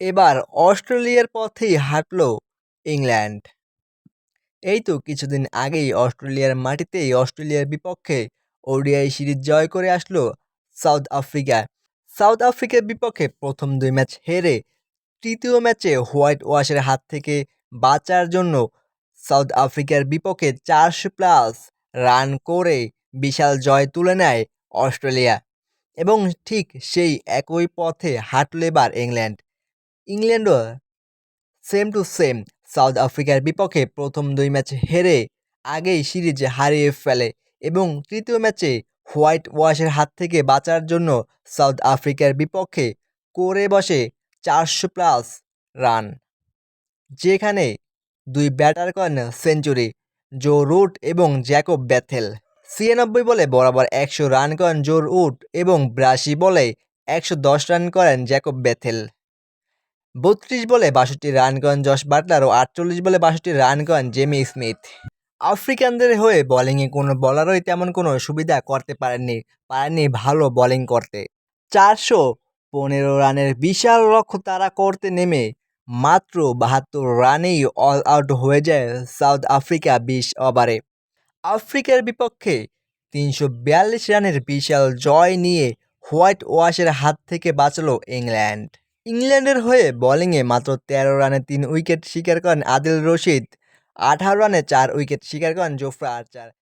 এবার অস্ট্রেলিয়ার পথেই হাঁটল ইংল্যান্ড। এই তো কিছুদিন আগেই অস্ট্রেলিয়ার মাটিতেই অস্ট্রেলিয়ার বিপক্ষে ওডিআই সিরিজ জয় করে আসলো সাউথ আফ্রিকা। সাউথ আফ্রিকার বিপক্ষে প্রথম ২ ম্যাচ হেরে তৃতীয় ম্যাচে হোয়াইট ওয়াশের হাত থেকে বাঁচার জন্য সাউথ আফ্রিকার বিপক্ষে ৪০০+ রান করে বিশাল জয় তুলে নেয় অস্ট্রেলিয়া। এবং ঠিক সেই একই পথে হাঁটল এবার ইংল্যান্ডও সেম টু সেম সাউথ আফ্রিকার বিপক্ষে প্রথম ২ ম্যাচ হেরে আগেই সিরিজ হারিয়ে ফেলে এবং তৃতীয় ম্যাচে হোয়াইট ওয়াশের হাত থেকে বাঁচার জন্য সাউথ আফ্রিকার বিপক্ষে করে বসে ৪০০+ রান, যেখানে ২ ব্যাটার করেন সেঞ্চুরি, জো রুট এবং জ্যাকব বেথেল। ৯৬ বলে বরাবর ১০০ রান করেন জো রুট এবং ৮২ বলে ১১০ রান করেন জ্যাকব বেথেল। ৩২ বলে ৬২ রান করেন জস বাটলার ও ৪৮ বলে ৬২ রান করেন জেমি স্মিথ। আফ্রিকানদের হয়ে বোলিংয়ে কোনো বোলারই তেমন কোনো সুবিধা করতে পারেননি ভালো বোলিং করতে। ৪১৫ রানের বিশাল লক্ষ্য তাড়া করতে নেমে মাত্র ৭২ রানেই অল আউট হয়ে যায় সাউথ আফ্রিকা ২০ ওভারে। আফ্রিকার বিপক্ষে ৩৪২ রানের বিশাল জয় নিয়ে হোয়াইট ওয়াশের হাত থেকে বাঁচল ইংল্যান্ড। ইংল্যান্ডের হয়ে বোলিংয়ে মাত্র ১৩ রানে ৩ উইকেট শিকার করেন আদিল রশিদ, ১৮ রানে ৪ উইকেট শিকার করেন জোফ্রা আর্চার।